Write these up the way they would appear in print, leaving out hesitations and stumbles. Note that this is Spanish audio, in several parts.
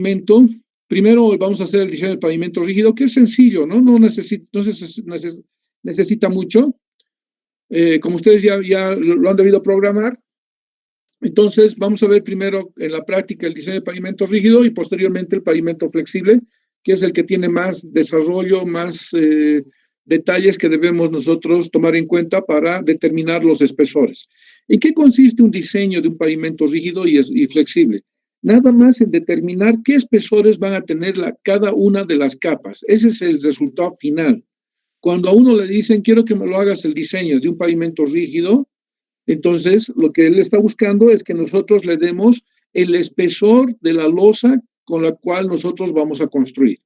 pavimento. Primero vamos a hacer el diseño del pavimento rígido, que es sencillo, ¿no? No necesita mucho. Como ustedes ya lo han debido programar. Entonces, vamos a ver primero en la práctica el diseño de pavimento rígido y posteriormente el pavimento flexible, que es el que tiene más desarrollo, más detalles que debemos nosotros tomar en cuenta para determinar los espesores. ¿En qué consiste un diseño de un pavimento rígido y flexible? Nada más en determinar qué espesores van a tener cada una de las capas. Ese es el resultado final. Cuando a uno le dicen, quiero que me lo hagas el diseño de un pavimento rígido, entonces lo que él está buscando es que nosotros le demos el espesor de la losa con la cual nosotros vamos a construir.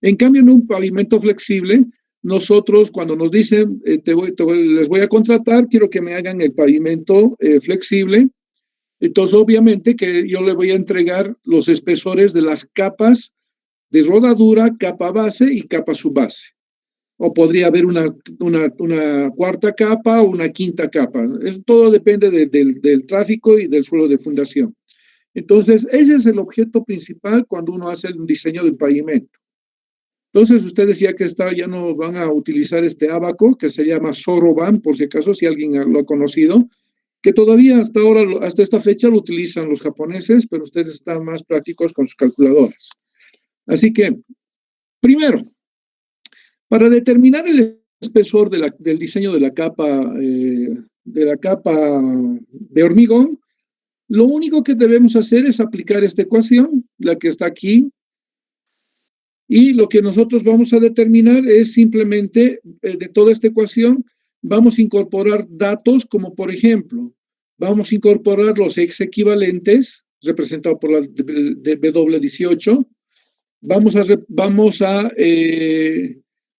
En cambio, en un pavimento flexible, nosotros cuando nos dicen, les voy a contratar, quiero que me hagan el pavimento flexible, entonces obviamente que yo le voy a entregar los espesores de las capas de rodadura, capa base y capa subbase. O podría haber una cuarta capa o una quinta capa. Todo depende del tráfico y del suelo de fundación. Entonces, ese es el objeto principal cuando uno hace un diseño del pavimento. Entonces, ustedes ya no van a utilizar este ábaco, que se llama Soroban, por si acaso, si alguien lo ha conocido, que todavía hasta esta fecha lo utilizan los japoneses, pero ustedes están más prácticos con sus calculadoras. Así que, primero, para determinar el espesor del diseño de la capa de hormigón, lo único que debemos hacer es aplicar esta ecuación, la que está aquí, y lo que nosotros vamos a determinar es simplemente, de toda esta ecuación, vamos a incorporar datos como, por ejemplo, vamos a incorporar los ex equivalentes, representados por la W18, vamos a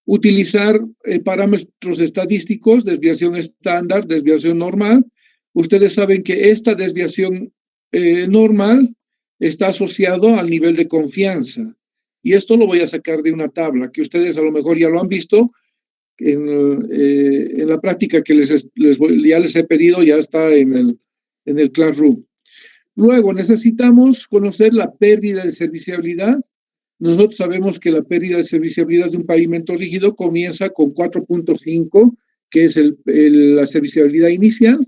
utilizar parámetros estadísticos, desviación estándar, desviación normal. Ustedes saben que esta desviación normal está asociado al nivel de confianza. Y esto lo voy a sacar de una tabla que ustedes a lo mejor ya lo han visto en la práctica que ya les he pedido, ya está en el Classroom. Luego, necesitamos conocer la pérdida de serviciabilidad. Nosotros sabemos que la pérdida de serviciabilidad de un pavimento rígido comienza con 4.5, que es la serviciabilidad inicial,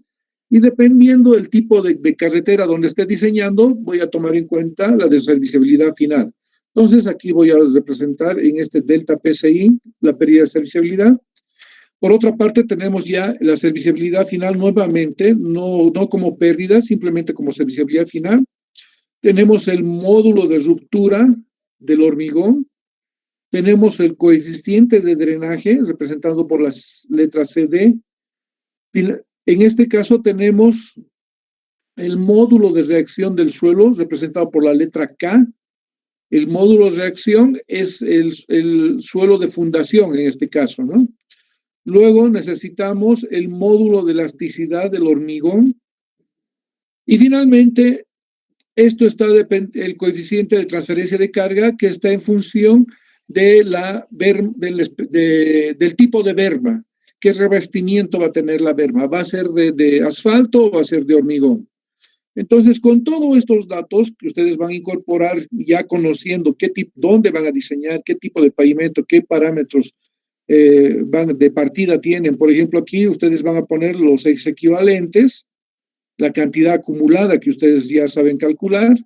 y dependiendo del tipo de carretera donde esté diseñando, voy a tomar en cuenta la de serviciabilidad final. Entonces, aquí voy a representar en este delta PCI la pérdida de serviciabilidad. Por otra parte, tenemos ya la serviciabilidad final nuevamente, no como pérdida, simplemente como serviciabilidad final. Tenemos el módulo de ruptura del hormigón. Tenemos el coeficiente de drenaje, representado por las letras CD. En este caso tenemos el módulo de reacción del suelo, representado por la letra K. El módulo de reacción es el suelo de fundación en este caso, ¿no? Luego necesitamos el módulo de elasticidad del hormigón. Y finalmente, el coeficiente de transferencia de carga, que está en función del tipo de berma. ¿Qué revestimiento va a tener la berma? ¿Va a ser de asfalto o va a ser de hormigón? Entonces, con todos estos datos que ustedes van a incorporar, ya conociendo dónde van a diseñar, qué tipo de pavimento, qué parámetros de partida tienen. Por ejemplo, aquí ustedes van a poner los ex equivalentes, la cantidad acumulada que ustedes ya saben calcular.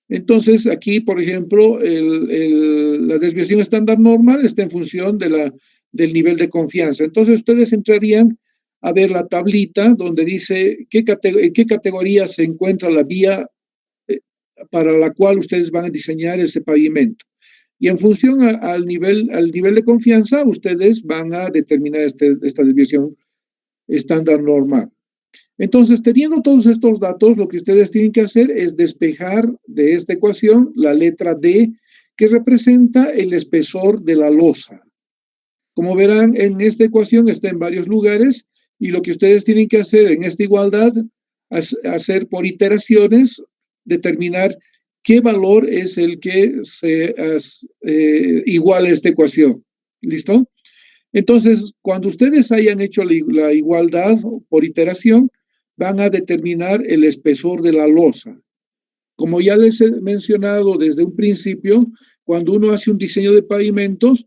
Entonces, aquí, por ejemplo, la desviación estándar normal está en función del nivel de confianza. Entonces, ustedes entrarían a ver la tablita donde dice en qué categoría se encuentra la vía para la cual ustedes van a diseñar ese pavimento. Y en función al nivel de confianza, ustedes van a determinar esta desviación estándar normal. Entonces, teniendo todos estos datos, lo que ustedes tienen que hacer es despejar de esta ecuación la letra D, que representa el espesor de la losa. Como verán, en esta ecuación está en varios lugares, y lo que ustedes tienen que hacer en esta igualdad es hacer por iteraciones, determinar qué valor es el que iguala a esta ecuación. ¿Listo? Entonces, cuando ustedes hayan hecho la igualdad por iteración, van a determinar el espesor de la losa. Como ya les he mencionado desde un principio, cuando uno hace un diseño de pavimentos,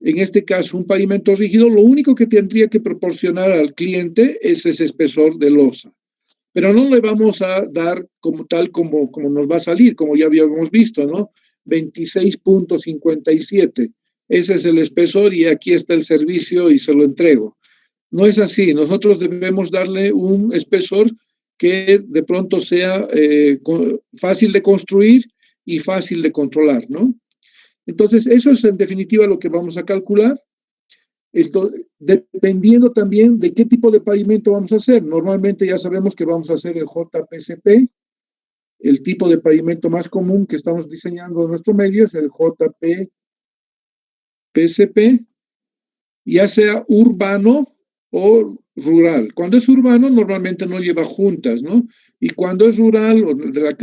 en este caso un pavimento rígido, lo único que tendría que proporcionar al cliente es ese espesor de losa. Pero no le vamos a dar como tal como nos va a salir, como ya habíamos visto, ¿no? 26.57. Ese es el espesor y aquí está el servicio y se lo entrego. No es así. Nosotros debemos darle un espesor que de pronto sea fácil de construir y fácil de controlar, ¿no? Entonces, eso es en definitiva lo que vamos a calcular. Dependiendo también de qué tipo de pavimento vamos a hacer. Normalmente ya sabemos que vamos a hacer el JPCP. El tipo de pavimento más común que estamos diseñando en nuestro medio es el JPCP, ya sea urbano o rural. Cuando es urbano, normalmente no lleva juntas, ¿no? Y cuando es rural o de la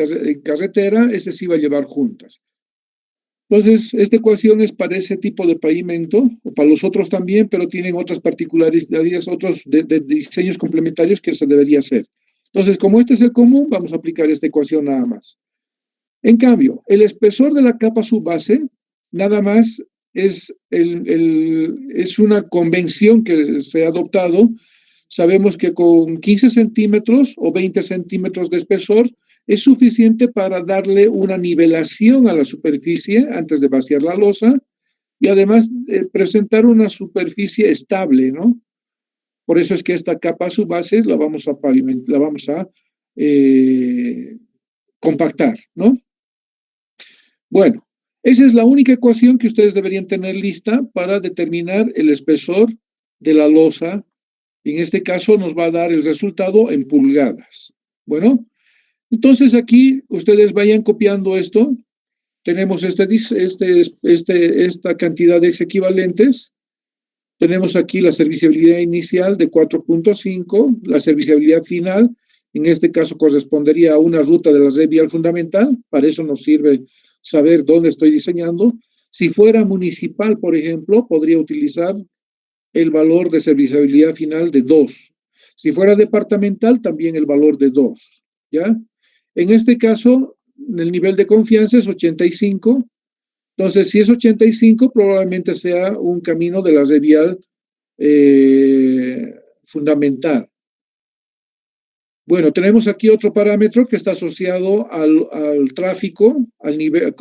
carretera, ese sí va a llevar juntas. Entonces, esta ecuación es para ese tipo de pavimento, o para los otros también, pero tienen otras particularidades, otros de diseños complementarios que se debería hacer. Entonces, como este es el común, vamos a aplicar esta ecuación nada más. En cambio, el espesor de la capa subbase, nada más es una convención que se ha adoptado. Sabemos que con 15 centímetros o 20 centímetros de espesor es suficiente para darle una nivelación a la superficie antes de vaciar la losa y además presentar una superficie estable, ¿no? Por eso es que esta capa subbase la vamos a compactar, ¿no? Bueno, esa es la única ecuación que ustedes deberían tener lista para determinar el espesor de la losa. En este caso nos va a dar el resultado en pulgadas. Bueno, entonces aquí ustedes vayan copiando esto. Tenemos esta cantidad de equivalentes. Tenemos aquí la serviciabilidad inicial de 4.5, la serviciabilidad final, en este caso correspondería a una ruta de la red vial fundamental. Para eso nos sirve saber dónde estoy diseñando. Si fuera municipal, por ejemplo, podría utilizar el valor de serviciabilidad final de 2. Si fuera departamental, también el valor de 2, ¿ya? En este caso, el nivel de confianza es 85. Entonces, si es 85, probablemente sea un camino de la red vial fundamental. Bueno, tenemos aquí otro parámetro que está asociado al tráfico, al nivel,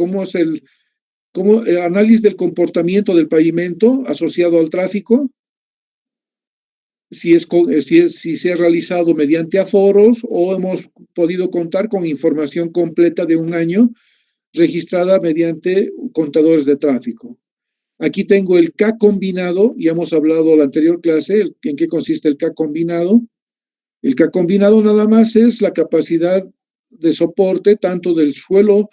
el análisis del comportamiento del pavimento asociado al tráfico, si se ha realizado mediante aforos o hemos podido contar con información completa de un año registrada mediante contadores de tráfico. Aquí tengo el K combinado, ya hemos hablado en la anterior clase, en qué consiste el K combinado. El K combinado nada más es la capacidad de soporte tanto del suelo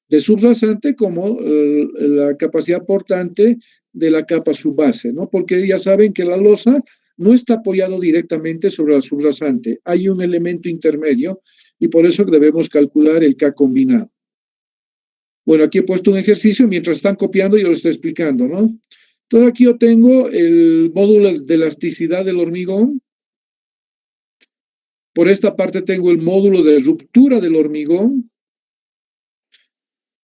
de subrasante como la capacidad portante de la capa subbase, ¿no? Porque ya saben que la losa no está apoyado directamente sobre la subrasante, hay un elemento intermedio y por eso debemos calcular el K combinado. Bueno, aquí he puesto un ejercicio, mientras están copiando yo lo estoy explicando, ¿no? Entonces aquí yo tengo el módulo de elasticidad del hormigón. Por esta parte tengo el módulo de ruptura del hormigón.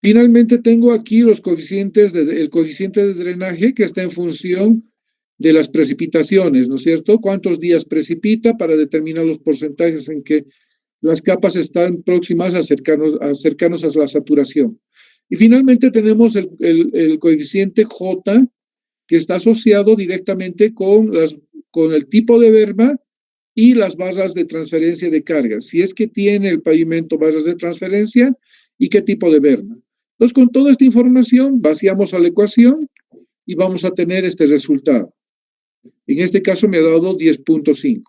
Finalmente tengo aquí los coeficientes, el coeficiente de drenaje que está en función de las precipitaciones, ¿no es cierto? ¿Cuántos días precipita para determinar los porcentajes en que las capas están próximas a cercanos a la saturación? Y finalmente tenemos el coeficiente J, que está asociado directamente con el tipo de berma y las barras de transferencia de carga. Si es que tiene el pavimento barras de transferencia y qué tipo de berma. Entonces, con toda esta información, vaciamos a la ecuación y vamos a tener este resultado. En este caso me ha dado 10.5.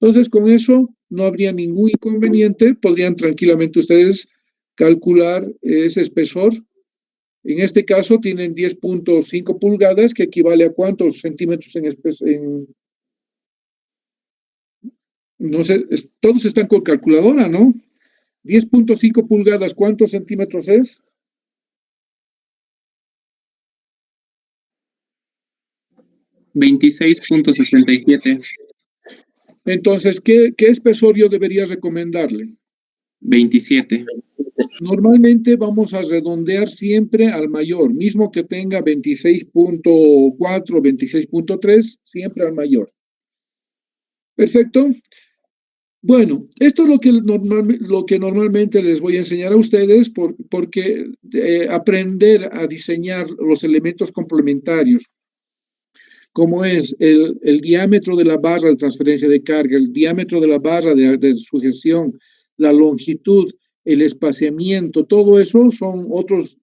Entonces, con eso no habría ningún inconveniente. Podrían tranquilamente ustedes calcular ese espesor. En este caso tienen 10.5 pulgadas, que equivale a cuántos centímetros no sé, todos están con calculadora, ¿no? 10.5 pulgadas, ¿cuántos centímetros es? $26.67. Entonces, ¿qué espesor yo debería recomendarle? 27. Normalmente vamos a redondear siempre al mayor, mismo que tenga 26.4, 26.3, siempre al mayor. Perfecto. Bueno, esto es lo que normalmente les voy a enseñar a ustedes porque aprender a diseñar los elementos complementarios, como es el diámetro de la barra de transferencia de carga, el diámetro de la barra de sujeción, la longitud, el espaciamiento, todo eso son otros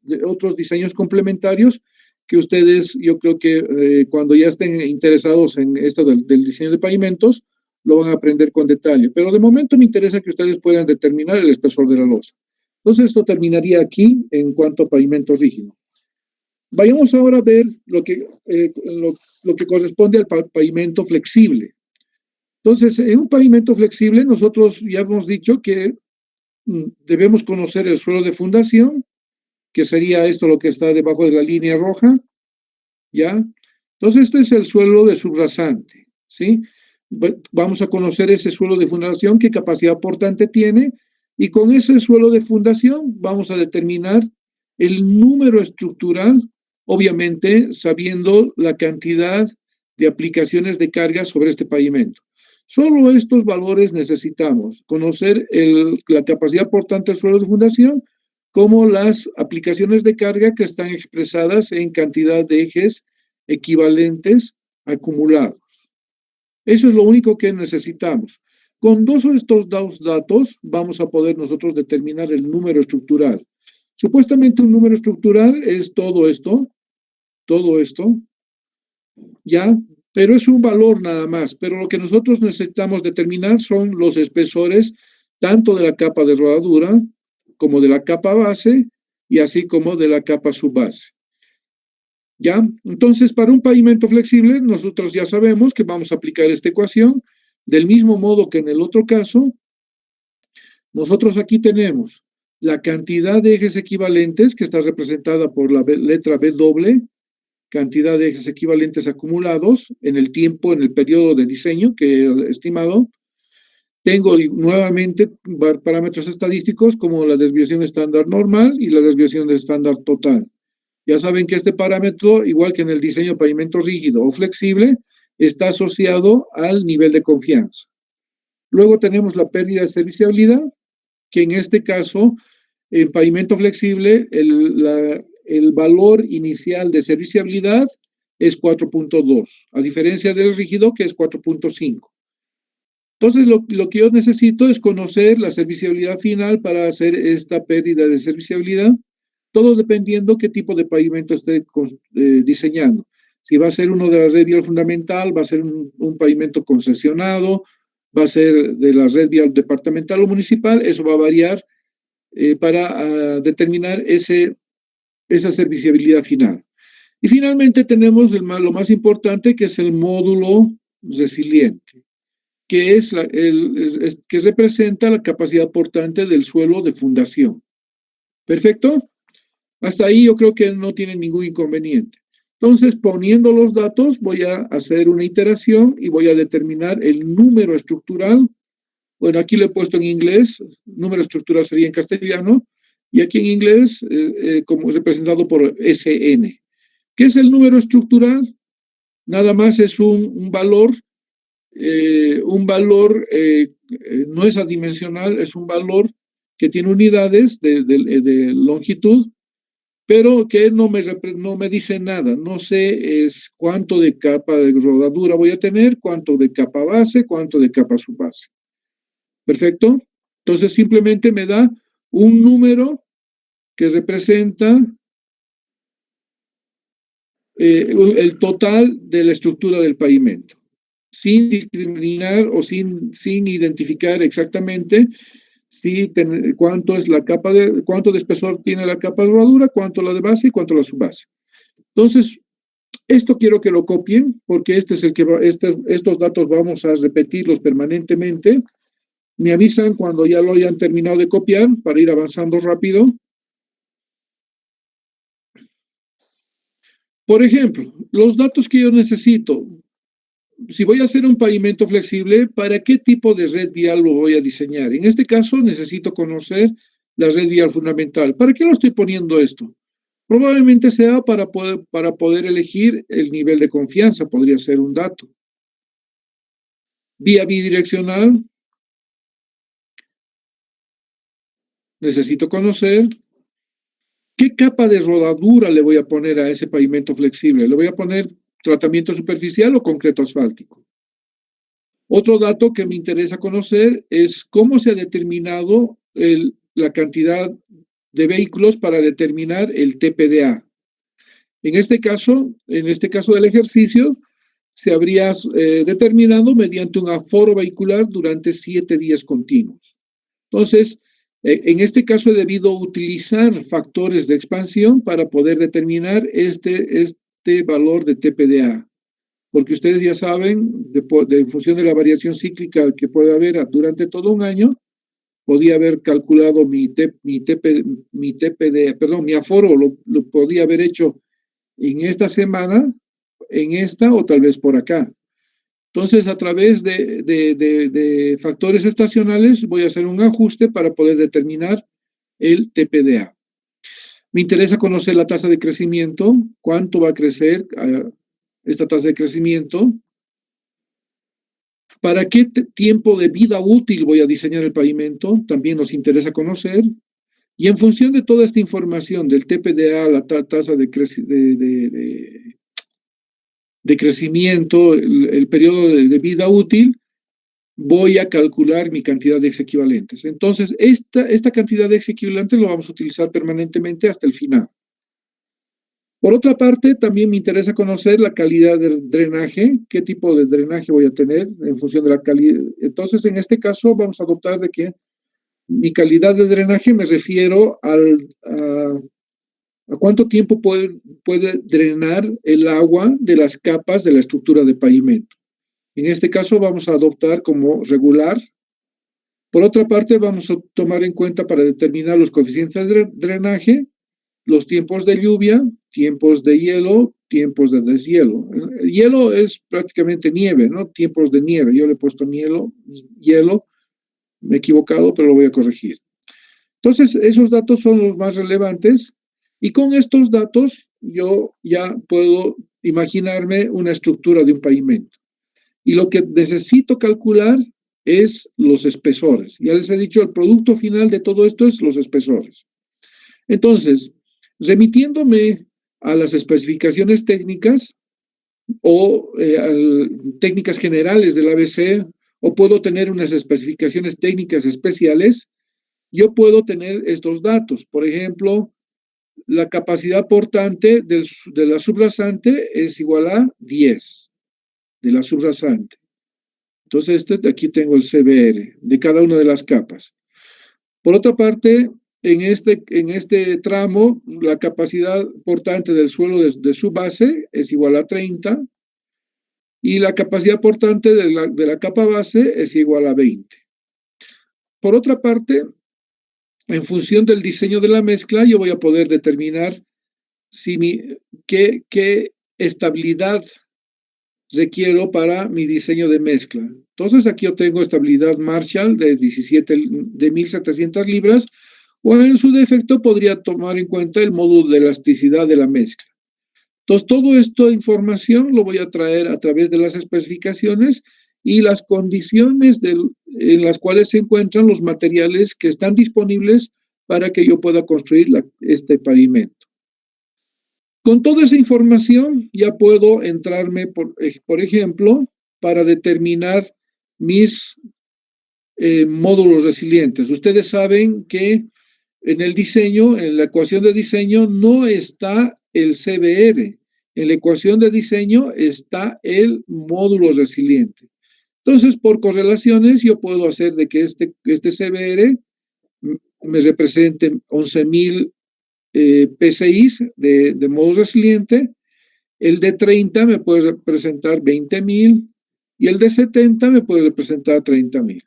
diseños complementarios que ustedes, yo creo que cuando ya estén interesados en esto del diseño de pavimentos, lo van a aprender con detalle. Pero de momento me interesa que ustedes puedan determinar el espesor de la losa. Entonces, esto terminaría aquí en cuanto a pavimento rígido. Vayamos ahora a ver lo que corresponde al pavimento flexible. Entonces, en un pavimento flexible, nosotros ya hemos dicho que debemos conocer el suelo de fundación, que sería esto lo que está debajo de la línea roja, ¿ya? Entonces, este es el suelo de subrasante, ¿sí? Vamos a conocer ese suelo de fundación, qué capacidad portante tiene, y con ese suelo de fundación vamos a determinar el número estructural, obviamente sabiendo la cantidad de aplicaciones de carga sobre este pavimento. Solo estos valores necesitamos, conocer la capacidad portante del suelo de fundación, como las aplicaciones de carga que están expresadas en cantidad de ejes equivalentes acumulados. Eso es lo único que necesitamos. Con estos dos datos vamos a poder nosotros determinar el número estructural. Supuestamente un número estructural es todo esto, ¿ya? Pero es un valor nada más. Pero lo que nosotros necesitamos determinar son los espesores tanto de la capa de rodadura como de la capa base y así como de la capa subbase. ¿Ya? Entonces, para un pavimento flexible, nosotros ya sabemos que vamos a aplicar esta ecuación del mismo modo que en el otro caso. Nosotros aquí tenemos la cantidad de ejes equivalentes, que está representada por la letra B doble, cantidad de ejes equivalentes acumulados en el tiempo, en el periodo de diseño que he estimado. Tengo nuevamente parámetros estadísticos como la desviación estándar normal y la desviación de estándar total. Ya saben que este parámetro, igual que en el diseño de pavimento rígido o flexible, está asociado al nivel de confianza. Luego tenemos la pérdida de serviciabilidad, que en este caso, en pavimento flexible, el valor inicial de serviciabilidad es 4.2, a diferencia del rígido, que es 4.5. Entonces, lo que yo necesito es conocer la serviciabilidad final para hacer esta pérdida de serviciabilidad, todo dependiendo qué tipo de pavimento esté diseñando. Si va a ser uno de la red vial fundamental, va a ser un pavimento concesionado, va a ser de la red vial departamental o municipal, eso va a variar para determinar esa serviciabilidad final. Y finalmente tenemos lo más importante, que es el módulo resiliente, que que representa la capacidad portante del suelo de fundación. ¿Perfecto? Hasta ahí yo creo que no tiene ningún inconveniente. Entonces, poniendo los datos, voy a hacer una iteración y voy a determinar el número estructural. Bueno, aquí lo he puesto en inglés, número estructural sería en castellano, y aquí en inglés, como representado por SN. ¿Qué es el número estructural? Nada más es un valor no es adimensional, es un valor que tiene unidades de longitud, pero que no me dice nada. No sé cuánto de capa de rodadura voy a tener, cuánto de capa base, cuánto de capa subbase. ¿Perfecto? Entonces simplemente me da un número que representa el total de la estructura del pavimento, sin discriminar o sin identificar exactamente cuánto es la capa cuánto de espesor tiene la capa de rodadura, cuánto la de base y cuánto la subbase. Entonces, esto quiero que lo copien, porque estos datos vamos a repetirlos permanentemente. Me avisan cuando ya lo hayan terminado de copiar para ir avanzando rápido. Por ejemplo, los datos que yo necesito. Si voy a hacer un pavimento flexible, ¿para qué tipo de red vial lo voy a diseñar? En este caso, necesito conocer la red vial fundamental. ¿Para qué lo estoy poniendo esto? Probablemente sea para poder elegir el nivel de confianza, podría ser un dato. Vía bidireccional, necesito conocer qué capa de rodadura le voy a poner a ese pavimento flexible. ¿Le voy a poner tratamiento superficial o concreto asfáltico? Otro dato que me interesa conocer es cómo se ha determinado la cantidad de vehículos para determinar el TPDA. En este caso del ejercicio, se habría determinado mediante un aforo vehicular durante 7 días continuos. Entonces, en este caso he debido utilizar factores de expansión para poder determinar este valor de TPDA, porque ustedes ya saben, en función de la variación cíclica que puede haber durante todo un año, podía haber calculado mi aforo, lo podía haber hecho en esta semana, en esta o tal vez por acá. Entonces, a través de factores estacionales voy a hacer un ajuste para poder determinar el TPDA. Me interesa conocer la tasa de crecimiento, cuánto va a crecer esta tasa de crecimiento, para qué tiempo de vida útil voy a diseñar el pavimento, también nos interesa conocer, y en función de toda esta información del TPDA, la tasa de crecimiento, el periodo de vida útil, voy a calcular mi cantidad de equivalentes. Entonces, esta cantidad de equivalentes lo vamos a utilizar permanentemente hasta el final. Por otra parte, también me interesa conocer la calidad del drenaje, qué tipo de drenaje voy a tener en función de la calidad. Entonces, en este caso, vamos a adoptar de que mi calidad de drenaje me refiero a cuánto tiempo puede drenar el agua de las capas de la estructura de pavimento. En este caso vamos a adoptar como regular. Por otra parte, vamos a tomar en cuenta para determinar los coeficientes de drenaje, los tiempos de lluvia, tiempos de hielo, tiempos de deshielo. El hielo es prácticamente nieve, ¿no? Tiempos de nieve. Yo le he puesto hielo, me he equivocado, pero lo voy a corregir. Entonces, esos datos son los más relevantes y con estos datos yo ya puedo imaginarme una estructura de un pavimento. Y lo que necesito calcular es los espesores. Ya les he dicho, el producto final de todo esto es los espesores. Entonces, remitiéndome a las especificaciones técnicas o técnicas generales del ABC, o puedo tener unas especificaciones técnicas especiales, yo puedo tener estos datos. Por ejemplo, la capacidad portante de la subrasante es igual a 10 de la subrasante. Entonces, aquí tengo el CBR de cada una de las capas. Por otra parte, en este tramo, la capacidad portante del suelo de su base es igual a 30 y la capacidad portante de la capa base es igual a 20. Por otra parte, en función del diseño de la mezcla, yo voy a poder determinar qué estabilidad requiero para mi diseño de mezcla. Entonces, aquí yo tengo estabilidad Marshall de 1.700 libras, o en su defecto podría tomar en cuenta el módulo de elasticidad de la mezcla. Entonces, todo esto de información lo voy a traer a través de las especificaciones y las condiciones en las cuales se encuentran los materiales que están disponibles para que yo pueda construir este pavimento. Con toda esa información ya puedo entrarme, por ejemplo, para determinar mis módulos resilientes. Ustedes saben que en el diseño, en la ecuación de diseño, no está el CBR. En la ecuación de diseño está el módulo resiliente. Entonces, por correlaciones, yo puedo hacer de que este CBR me represente 11.000 PCIs de módulo resiliente, el de 30 me puede representar 20.000 y el de 70 me puede representar 30.000.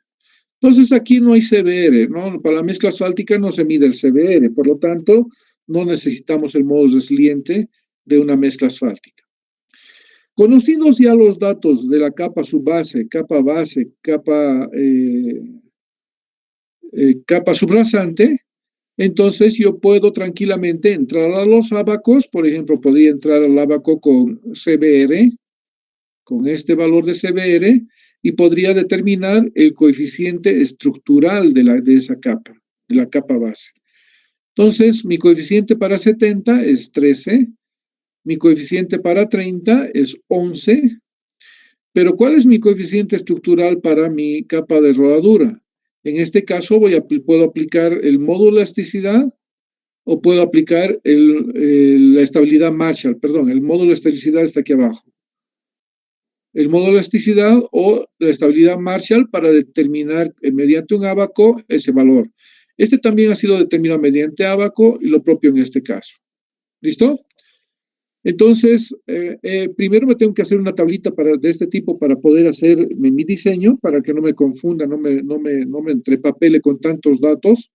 Entonces aquí no hay CBR, ¿no? Para la mezcla asfáltica no se mide el CBR, por lo tanto no necesitamos el módulo resiliente de una mezcla asfáltica. Conocidos ya los datos de la capa subbase, capa base, capa subrasante, Entonces yo puedo tranquilamente entrar a los ábacos, por ejemplo, podría entrar al ábaco con CBR, con este valor de CBR, y podría determinar el coeficiente estructural de esa capa, de la capa base. Entonces, mi coeficiente para 70 es 13, mi coeficiente para 30 es 11, pero ¿cuál es mi coeficiente estructural para mi capa de rodadura? En este caso puedo aplicar el módulo de elasticidad o puedo aplicar la estabilidad Marshall, perdón, el módulo de elasticidad está aquí abajo. El módulo de elasticidad o la estabilidad Marshall para determinar mediante un ábaco ese valor. Este también ha sido determinado mediante ábaco y lo propio en este caso. ¿Listo? Entonces, primero me tengo que hacer una tablita de este tipo para poder hacer mi diseño, para que no me confunda, no me entrepapele con tantos datos.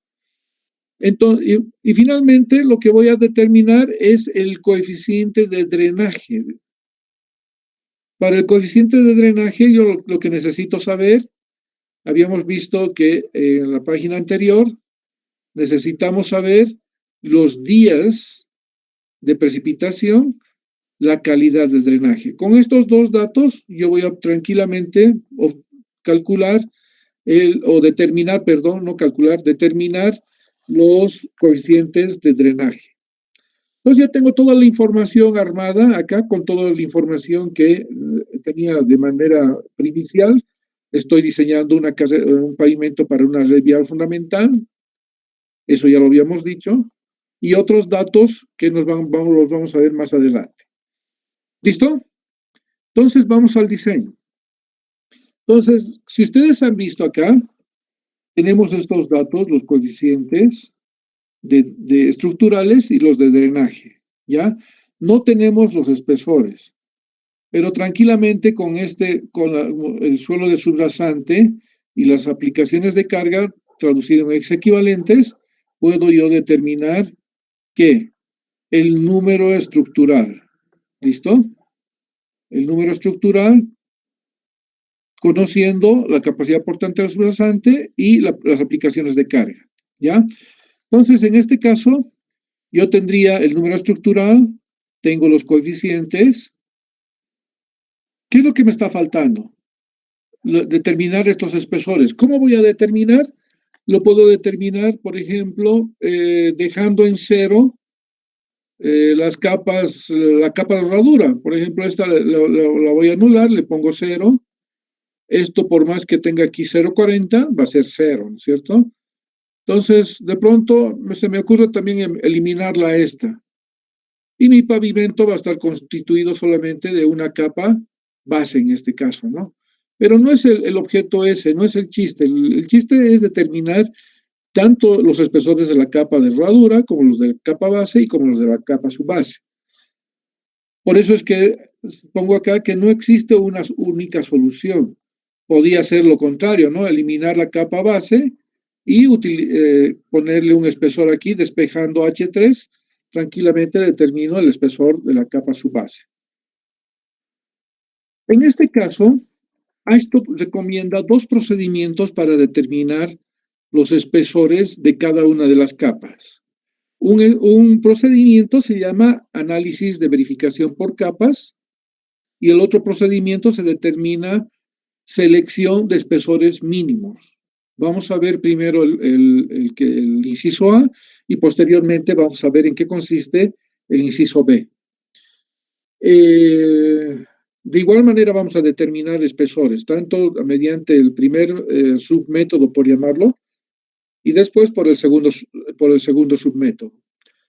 Entonces, y finalmente lo que voy a determinar es el coeficiente de drenaje. Para el coeficiente de drenaje, yo lo que necesito saber, habíamos visto que en la página anterior necesitamos saber los días de precipitación, la calidad del drenaje. Con estos dos datos, yo voy a tranquilamente calcular determinar, perdón, no calcular, determinar los coeficientes de drenaje. Entonces ya tengo toda la información armada acá, con toda la información que tenía de manera primicial. Estoy diseñando un pavimento para una red vial fundamental, eso ya lo habíamos dicho, y otros datos que los vamos a ver más adelante. ¿Listo? Entonces vamos al diseño. Entonces, si ustedes han visto acá, tenemos estos datos, los coeficientes de estructurales y los de drenaje, ¿ya? No tenemos los espesores, pero tranquilamente con el suelo de subrasante y las aplicaciones de carga, traducido en ex equivalentes, puedo yo determinar que el número estructural, ¿listo? El número estructural, conociendo la capacidad portante del subrasante y las aplicaciones de carga, ¿ya? Entonces, en este caso, yo tendría el número estructural, tengo los coeficientes. ¿Qué es lo que me está faltando? Determinar estos espesores. ¿Cómo voy a determinar? Lo puedo determinar, por ejemplo, dejando en cero la capa de herradura. Por ejemplo, esta la voy a anular, le pongo 0. Esto, por más que tenga aquí 0,40, va a ser 0, ¿no es cierto? Entonces, de pronto, se me ocurre también eliminarla esta. Y mi pavimento va a estar constituido solamente de una capa base en este caso, ¿no? Pero no es el objeto ese, no es el chiste. El chiste es determinar tanto los espesores de la capa de herradura como los de la capa base y como los de la capa subbase. Por eso es que pongo acá que no existe una única solución. Podría ser lo contrario, ¿no? Eliminar la capa base y ponerle un espesor aquí, despejando H3, tranquilamente determino el espesor de la capa subbase. En este caso, esto recomienda dos procedimientos para determinar los espesores de cada una de las capas. Un procedimiento se llama análisis de verificación por capas y el otro procedimiento se determina selección de espesores mínimos. Vamos a ver primero el inciso A y posteriormente vamos a ver en qué consiste el inciso B. De igual manera vamos a determinar espesores, tanto mediante el primer submétodo, por llamarlo, y después por el segundo submétodo.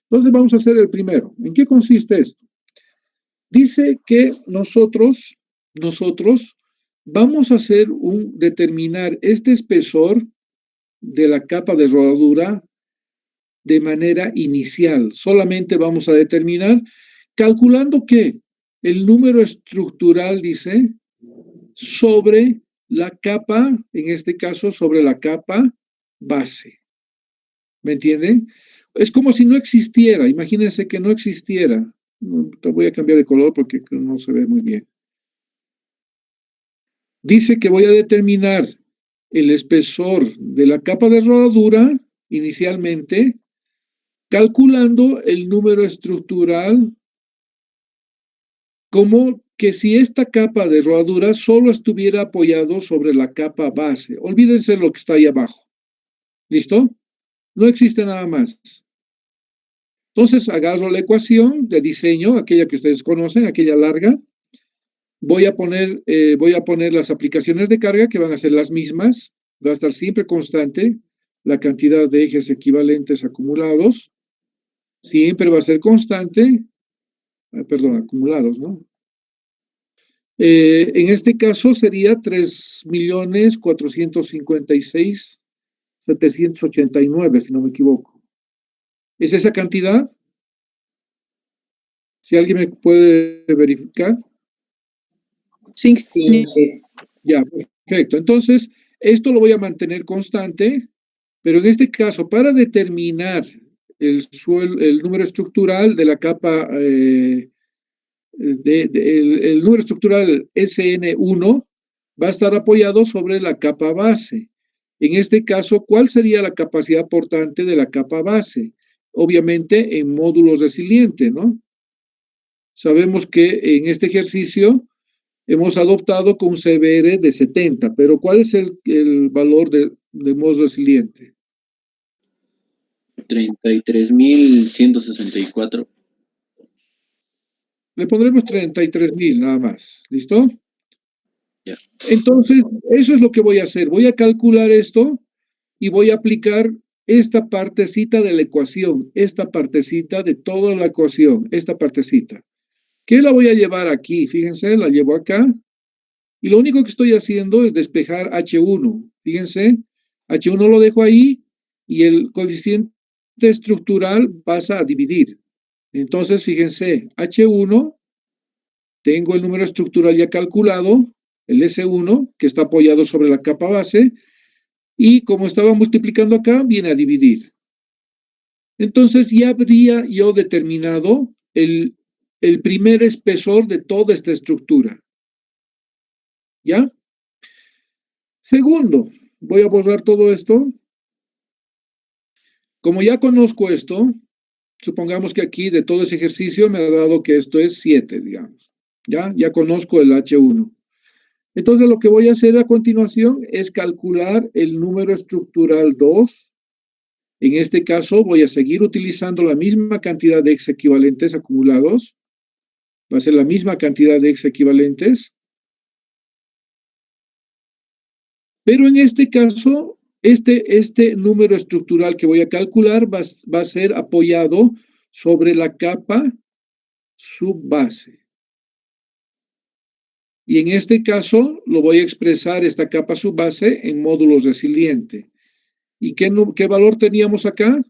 Entonces vamos a hacer el primero. ¿En qué consiste esto? Dice que nosotros vamos a determinar este espesor de la capa de rodadura de manera inicial. Solamente vamos a determinar calculando que el número estructural, dice, sobre la capa, en este caso, sobre la capa base. ¿Me entienden? Es como si no existiera. Imagínense que no existiera. Voy a cambiar de color porque no se ve muy bien. Dice que voy a determinar el espesor de la capa de rodadura inicialmente calculando el número estructural como que si esta capa de rodadura solo estuviera apoyado sobre la capa base. Olvídense lo que está ahí abajo. ¿Listo? No existe nada más. Entonces agarro la ecuación de diseño, aquella que ustedes conocen, aquella larga. Voy a poner las aplicaciones de carga que van a ser las mismas. Va a estar siempre constante la cantidad de ejes equivalentes acumulados. Siempre va a ser constante. Perdón, acumulados, ¿no? En este caso sería 3.456.789, si no me equivoco. ¿Es esa cantidad? Si alguien me puede verificar. Sí. Ya, perfecto. Entonces, esto lo voy a mantener constante, pero en este caso, para determinar el número estructural de la capa, el número estructural SN1 va a estar apoyado sobre la capa base. En este caso, ¿cuál sería la capacidad portante de la capa base? Obviamente en módulos resilientes, ¿no? Sabemos que en este ejercicio hemos adoptado con un CBR de 70, pero ¿cuál es el valor de módulo resiliente? 33.164. Le pondremos 33.000 nada más. ¿Listo? Ya. Entonces, eso es lo que voy a hacer. Voy a calcular esto y voy a aplicar esta partecita de la ecuación, esta partecita de toda la ecuación, esta partecita. ¿Qué la voy a llevar aquí? Fíjense, la llevo acá. Y lo único que estoy haciendo es despejar H1. Fíjense, H1 lo dejo ahí y el coeficiente estructural pasa a dividir. Entonces, fíjense, H1, tengo el número estructural ya calculado, el S1, que está apoyado sobre la capa base, y como estaba multiplicando acá, viene a dividir. Entonces, ya habría yo determinado el primer espesor de toda esta estructura. ¿Ya? Segundo, voy a borrar todo esto. Como ya conozco esto, supongamos que aquí de todo ese ejercicio me ha dado que esto es 7, digamos. Ya conozco el H1. Entonces lo que voy a hacer a continuación es calcular el número estructural 2. En este caso voy a seguir utilizando la misma cantidad de ejes equivalentes acumulados. Va a ser la misma cantidad de ejes equivalentes. Pero en este caso, este número estructural que voy a calcular va a ser apoyado sobre la capa subbase. Y en este caso lo voy a expresar esta capa subbase en módulos resiliente. ¿Y qué valor teníamos acá?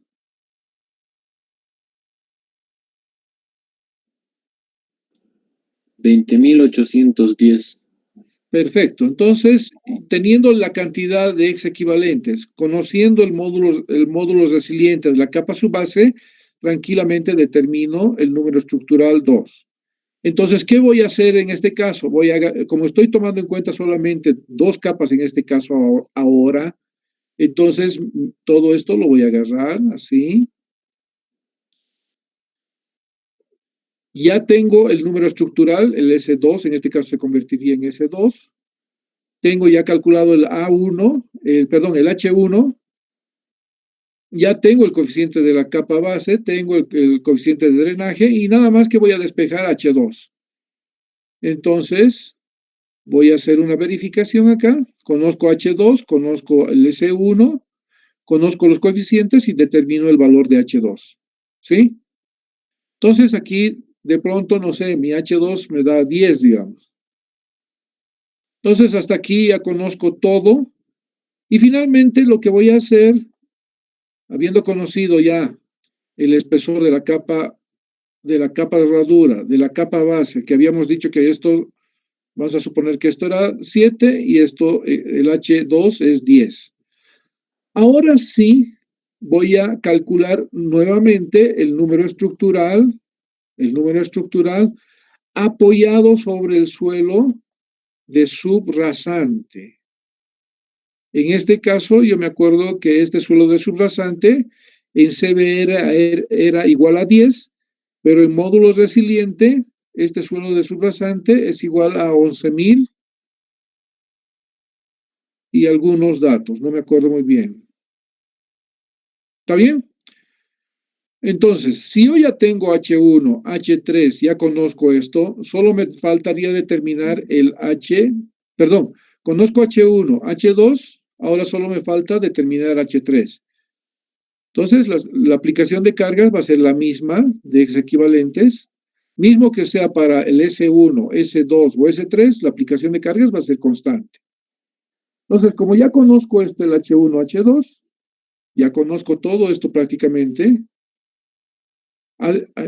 $20.810. Perfecto. Entonces, teniendo la cantidad de ejes equivalentes, conociendo el módulo resiliente de la capa subbase, tranquilamente determino el número estructural 2. Entonces, ¿qué voy a hacer en este caso? Como estoy tomando en cuenta solamente 2 capas en este caso ahora, entonces todo esto lo voy a agarrar así. Ya tengo el número estructural, el S2, en este caso se convertiría en S2. Tengo ya calculado el A1, el H1. Ya tengo el coeficiente de la capa base, tengo el coeficiente de drenaje y nada más que voy a despejar H2. Entonces, voy a hacer una verificación acá. Conozco H2, conozco el S1, conozco los coeficientes y determino el valor de H2. ¿Sí? Entonces, aquí de pronto, no sé, mi H2 me da 10, digamos. Entonces, hasta aquí ya conozco todo. Y finalmente, lo que voy a hacer, habiendo conocido ya el espesor de la capa de herradura, de la capa base, que habíamos dicho que esto, vamos a suponer que esto era 7 y esto, el H2 es 10. Ahora sí voy a calcular nuevamente el número estructural apoyado sobre el suelo de subrasante. En este caso, yo me acuerdo que este suelo de subrasante en CB era igual a 10, pero en módulos resiliente, este suelo de subrasante es igual a 11,000 y algunos datos, no me acuerdo muy bien. ¿Está bien? Entonces, si yo ya tengo H1, H3, ya conozco esto, solo me faltaría determinar el conozco H1, H2, ahora solo me falta determinar H3. Entonces, la aplicación de cargas va a ser la misma, de equivalentes, mismo que sea para el S1, S2 o S3, la aplicación de cargas va a ser constante. Entonces, como ya conozco el H1, H2, ya conozco todo esto prácticamente.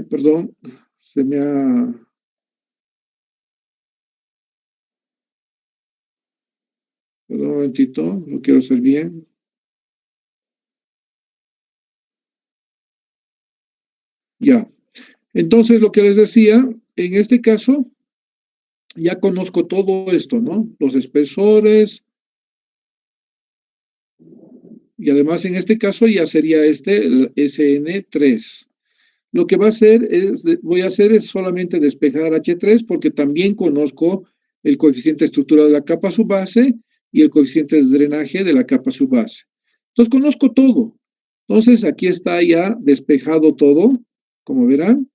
Perdón, se me ha... Perdón un momentito, lo quiero hacer bien. Ya. Entonces, lo que les decía, en este caso, ya conozco todo esto, ¿no? Los espesores. Y además, en este caso, ya sería el SN3. Lo que voy a hacer es solamente despejar H3 porque también conozco el coeficiente estructural de la capa subbase y el coeficiente de drenaje de la capa subbase. Entonces, conozco todo. Entonces, aquí está ya despejado todo, como verán.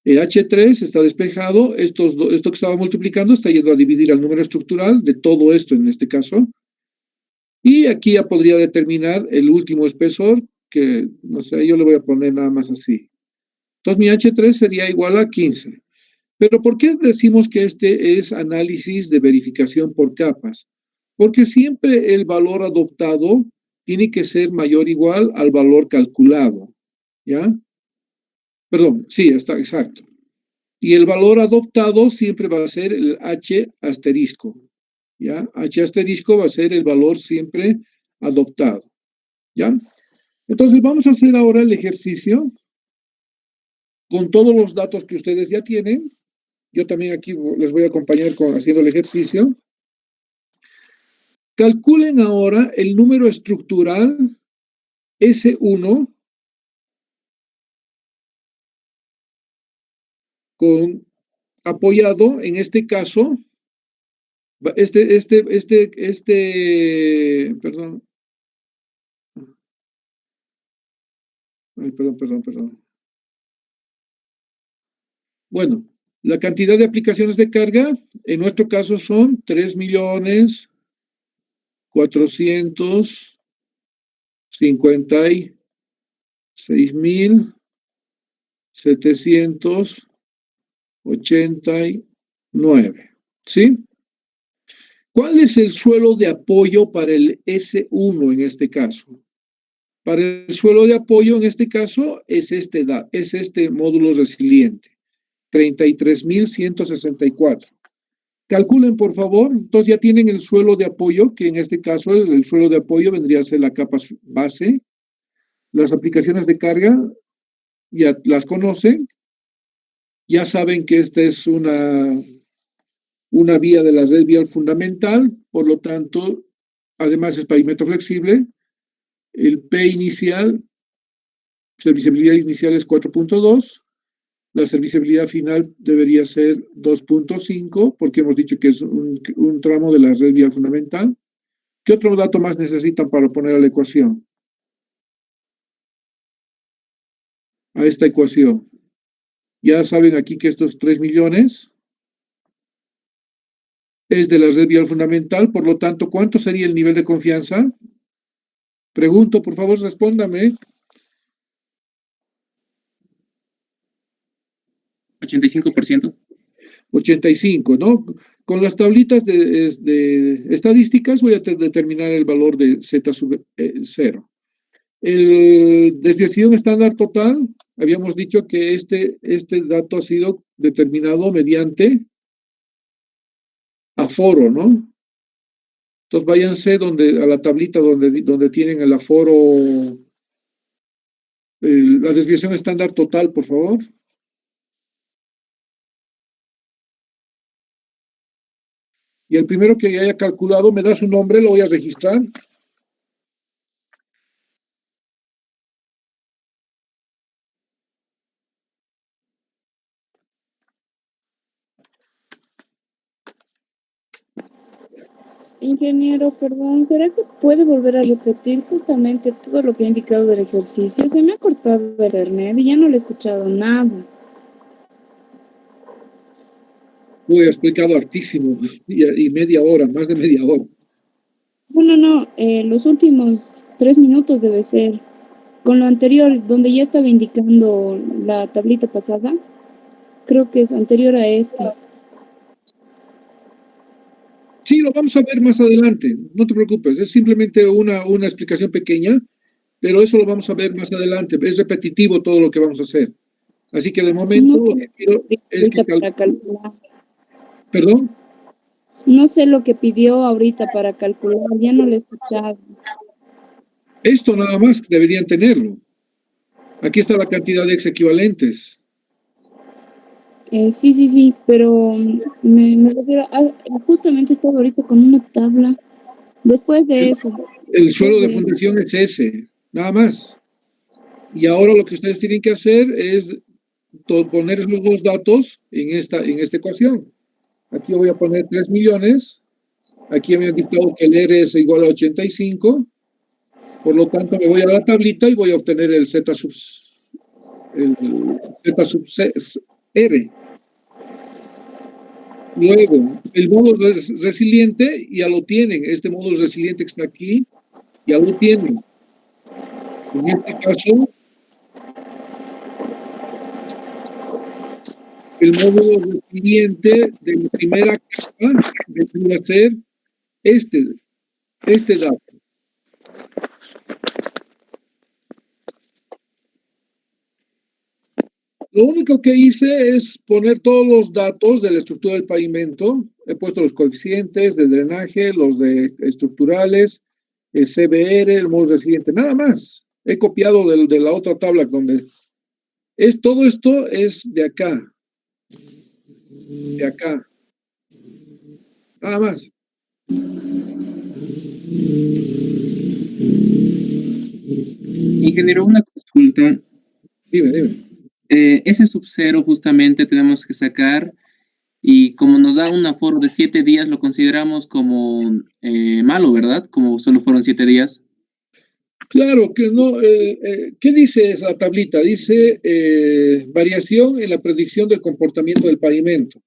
El H3 está despejado, esto que estaba multiplicando está yendo a dividir al número estructural de todo esto en este caso. Y aquí ya podría determinar el último espesor, que no sé, yo le voy a poner nada más así. Entonces mi H3 sería igual a 15. Pero ¿por qué decimos que este es análisis de verificación por capas? Porque siempre el valor adoptado tiene que ser mayor o igual al valor calculado, ¿ya? Perdón, sí, está exacto. Y el valor adoptado siempre va a ser el H asterisco, ¿ya? H asterisco va a ser el valor siempre adoptado, ¿ya? Entonces vamos a hacer ahora el ejercicio con todos los datos que ustedes ya tienen. Yo también aquí les voy a acompañar haciendo el ejercicio. Calculen ahora el número estructural S1 apoyado, en este caso, perdón. Ay, perdón. Bueno, la cantidad de aplicaciones de carga, en nuestro caso son 3.456.789, ¿sí? ¿Cuál es el suelo de apoyo para el S1 en este caso? Para el suelo de apoyo en este caso es este módulo resiliente, 33.164. Calculen, por favor. Entonces ya tienen el suelo de apoyo, que en este caso el suelo de apoyo vendría a ser la capa base. Las aplicaciones de carga ya las conocen. Ya saben que esta es una vía de la red vial fundamental, por lo tanto, además es pavimento flexible. El P inicial, serviciabilidad inicial es 4.2. La serviciabilidad final debería ser 2.5, porque hemos dicho que es un tramo de la red vial fundamental. ¿Qué otro dato más necesitan para poner a la ecuación? A esta ecuación. Ya saben aquí que estos 3 millones es de la red vial fundamental, por lo tanto, ¿cuánto sería el nivel de confianza? Pregunto, por favor, respóndame. 85%. 85, ¿no? Con las tablitas de estadísticas voy a determinar el valor de Z sub 0. El desviación estándar total, habíamos dicho que este dato ha sido determinado mediante aforo, ¿no? Entonces váyanse a la tablita donde tienen el aforo, la desviación estándar total, por favor. Y el primero que haya calculado, me da su nombre, lo voy a registrar. Ingeniero, perdón, ¿será que puede volver a repetir justamente todo lo que ha indicado del ejercicio? Se me ha cortado el internet y ya no le he escuchado nada. Uy, ha explicado hartísimo y media hora, más de media hora. Bueno, no, los últimos 3 minutos debe ser. Con lo anterior, donde ya estaba indicando la tablita pasada, creo que es anterior a esta. Sí, lo vamos a ver más adelante, no te preocupes, es simplemente una explicación pequeña, pero eso lo vamos a ver más adelante, es repetitivo todo lo que vamos a hacer. Así que de momento No lo que quiero es que... ahorita para calcular. ¿Perdón? No sé lo que pidió ahorita para calcular, ya no le he escuchado. Esto nada más deberían tenerlo. Aquí está la cantidad de ex equivalentes. Sí, pero me refiero a, justamente estaba ahorita con una tabla. Después de eso. El suelo de fundación es ese, nada más. Y ahora lo que ustedes tienen que hacer es poner esos dos datos en esta ecuación. Aquí voy a poner 3 millones. Aquí me han dictado que el R es igual a 85. Por lo tanto, me voy a la tablita y voy a obtener el Z sub R. Luego, el módulo resiliente ya lo tienen. Este módulo resiliente que está aquí, ya lo tienen. En este caso, el módulo resiliente de la primera capa debería ser este dato. Lo único que hice es poner todos los datos de la estructura del pavimento. He puesto los coeficientes de drenaje, los de estructurales, el CBR, el módulo resiliente, nada más. He copiado de la otra tabla donde todo esto es de acá. De acá. Nada más. Ingeniero, una consulta. Dime. Ese sub-0 justamente tenemos que sacar y como nos da un aforo de 7 días, lo consideramos como malo, ¿verdad? Como solo fueron 7 días. Claro que no. ¿Qué dice esa tablita? Dice variación en la predicción del comportamiento del pavimento.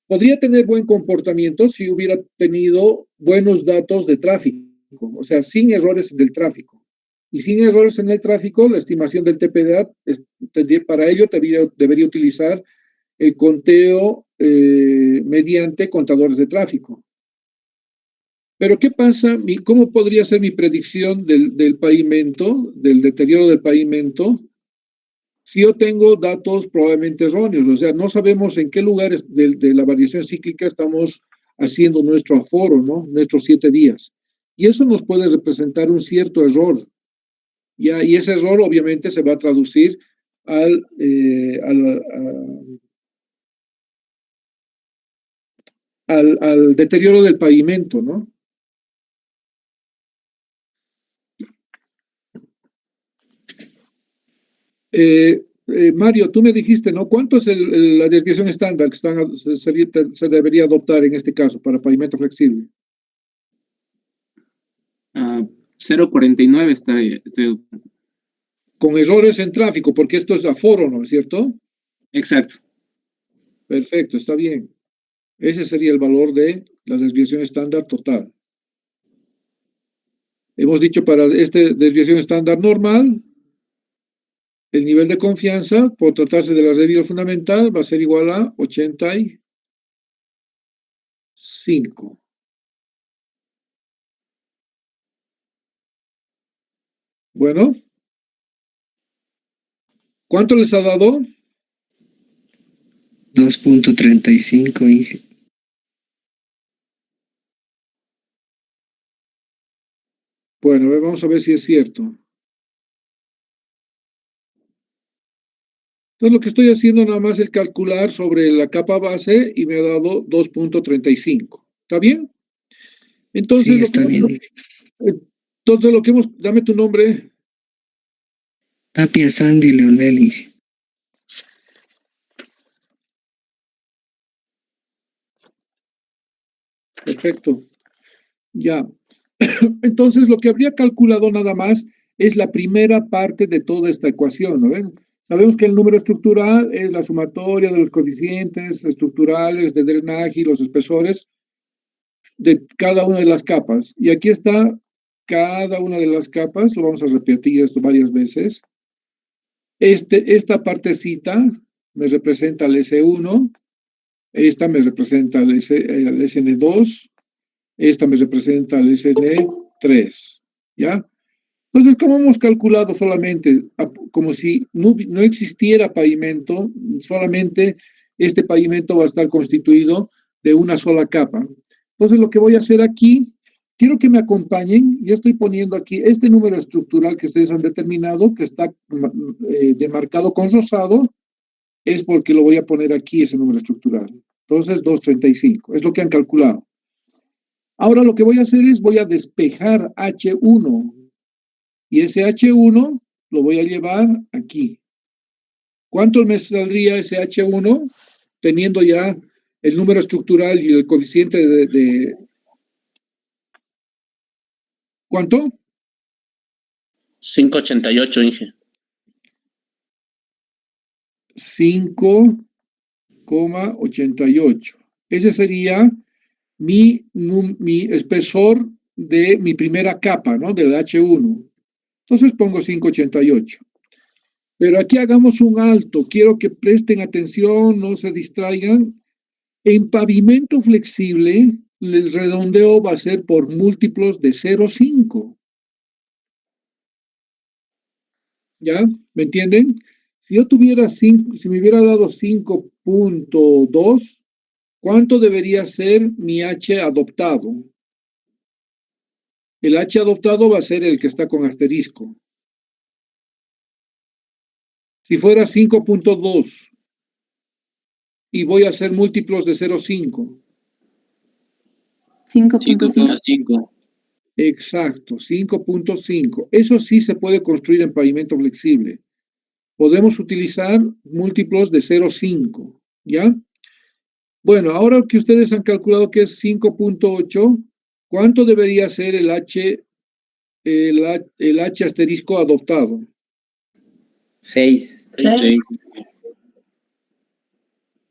Podría tener buen comportamiento si hubiera tenido buenos datos de tráfico, o sea, sin errores del tráfico. Y sin errores en el tráfico, la estimación del TPDA, para ello debería utilizar el conteo mediante contadores de tráfico. Pero ¿qué pasa? ¿Cómo podría ser mi predicción del pavimento, del deterioro del pavimento, si yo tengo datos probablemente erróneos? O sea, no sabemos en qué lugares de la variación cíclica estamos haciendo nuestro aforo, ¿no? Nuestros 7 días. Y eso nos puede representar un cierto error. ¿Ya? Y ese error obviamente se va a traducir al deterioro del pavimento, ¿no? Mario, tú me dijiste, ¿no? ¿Cuánto es la desviación estándar que se debería adoptar en este caso para pavimento flexible? 0.49 estoy... Con errores en tráfico, porque esto es aforo, ¿no es cierto? Exacto. Perfecto, está bien. Ese sería el valor de la desviación estándar total. Hemos dicho para esta desviación estándar normal, el nivel de confianza, por tratarse de la regla fundamental, va a ser igual a 85. Bueno, ¿cuánto les ha dado? 2.35, Inge. Bueno, vamos a ver si es cierto. Entonces lo que estoy haciendo nada más es calcular sobre la capa base y me ha dado 2.35. ¿Está bien? Entonces, Sí, está bien. Entonces lo que dame tu nombre. Tapia Sandy Leonel, Inge. Perfecto. Ya. Entonces, lo que habría calculado nada más es la primera parte de toda esta ecuación, ¿no ven? Sabemos que el número estructural es la sumatoria de los coeficientes estructurales de drenaje y los espesores de cada una de las capas. Y aquí está cada una de las capas, lo vamos a repetir esto varias veces. Esta partecita me representa el S1, esta me representa el SN2, esta me representa el SN3, ¿ya? Entonces, ¿cómo hemos calculado solamente? Como si no existiera pavimento, solamente este pavimento va a estar constituido de una sola capa. Entonces, lo que voy a hacer aquí, quiero que me acompañen, yo estoy poniendo aquí este número estructural que ustedes han determinado, que está demarcado con rosado, es porque lo voy a poner aquí, ese número estructural. Entonces, 235, es lo que han calculado. Ahora lo que voy a hacer es, voy a despejar H1, y ese H1 lo voy a llevar aquí. ¿Cuánto me saldría ese H1 teniendo ya el número estructural y el coeficiente de ¿cuánto? 588, Inge. 5,88. Ese sería mi espesor de mi primera capa, ¿no? Del H1. Entonces pongo 5,88. Pero aquí hagamos un alto. Quiero que presten atención, no se distraigan. En pavimento flexible, el redondeo va a ser por múltiplos de 0,5. ¿Ya? ¿Me entienden? Si yo tuviera 5, si me hubiera dado 5,2, ¿cuánto debería ser mi H adoptado? El H adoptado va a ser el que está con asterisco. Si fuera 5,2 y voy a hacer múltiplos de 0,5. 5.5. 5,5. Exacto, 5,5. Eso sí se puede construir en pavimento flexible. Podemos utilizar múltiplos de 0,5, ¿ya? Bueno, ahora que ustedes han calculado que es 5,8, ¿cuánto debería ser el H asterisco adoptado? 6. 6.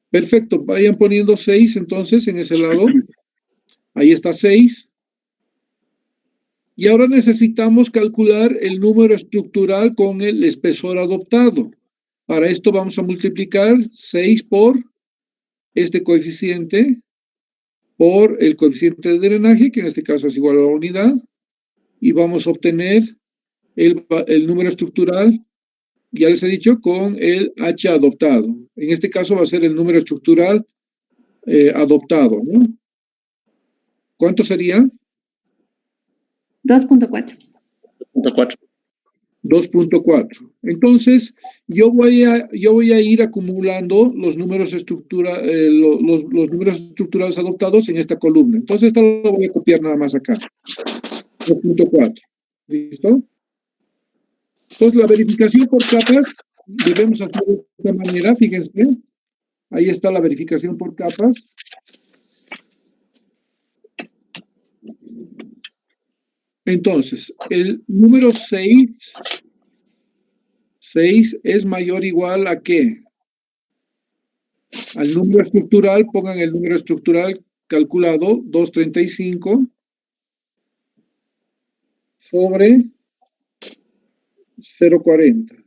Perfecto, vayan poniendo 6 entonces en ese lado. Ahí está 6. Y ahora necesitamos calcular el número estructural con el espesor adoptado. Para esto vamos a multiplicar 6 por este coeficiente, por el coeficiente de drenaje, que en este caso es igual a la unidad, y vamos a obtener el número estructural, ya les he dicho, con el H adoptado. En este caso va a ser el número estructural adoptado, ¿no? ¿Cuánto sería? 2.4. 2.4. 2.4. Entonces, yo voy a ir acumulando los números los números estructurales adoptados en esta columna. Entonces, esto lo voy a copiar nada más acá. 2.4. ¿Listo? Entonces, la verificación por capas debemos hacer de esta manera, fíjense. Ahí está la verificación por capas. Entonces, el número 6 es mayor o igual a ¿qué? Al número estructural, pongan el número estructural calculado, 235, sobre 0,40.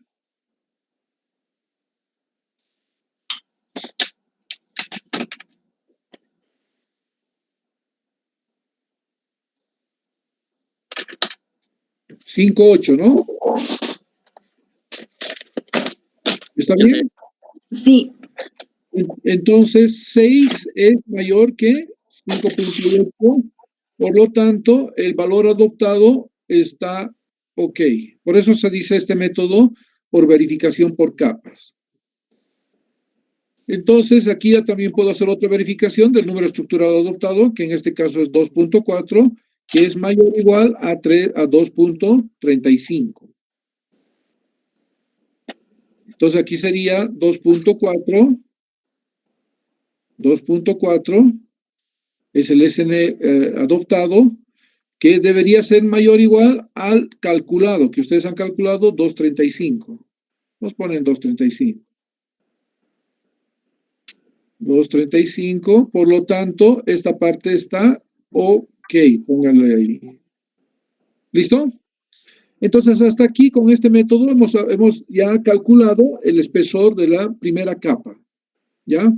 ¿5,8, no? ¿Está bien? Sí. Entonces, 6 es mayor que 5,8. Por lo tanto, el valor adoptado está ok. Por eso se dice este método por verificación por capas. Entonces, aquí ya también puedo hacer otra verificación del número estructurado adoptado, que en este caso es 2.4, que es mayor o igual a 2.35. Entonces, aquí sería 2.4. 2.4 es el SN adoptado, que debería ser mayor o igual al calculado, que ustedes han calculado 235. Nos ponen 235. 235, por lo tanto, esta parte está ok, pónganle ahí. ¿Listo? Entonces, hasta aquí con este método hemos ya calculado el espesor de la primera capa. ¿Ya?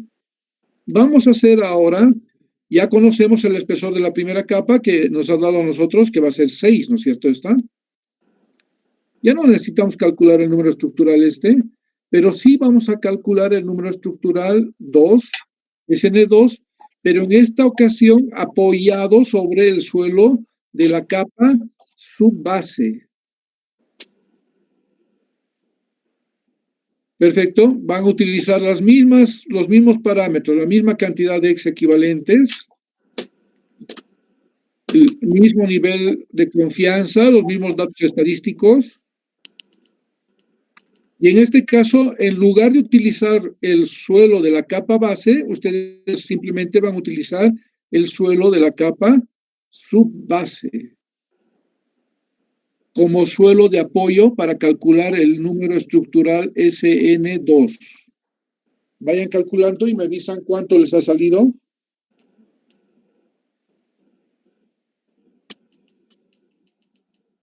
Vamos a hacer ahora, ya conocemos el espesor de la primera capa que nos ha dado a nosotros, que va a ser 6, ¿no es cierto? Ya no necesitamos calcular el número estructural pero sí vamos a calcular el número estructural 2, SN2, pero en esta ocasión apoyado sobre el suelo de la capa subbase. Perfecto, van a utilizar los mismos parámetros, la misma cantidad de equivalentes, el mismo nivel de confianza, los mismos datos estadísticos. Y en este caso, en lugar de utilizar el suelo de la capa base, ustedes simplemente van a utilizar el suelo de la capa subbase como suelo de apoyo para calcular el número estructural SN2. Vayan calculando y me avisan cuánto les ha salido.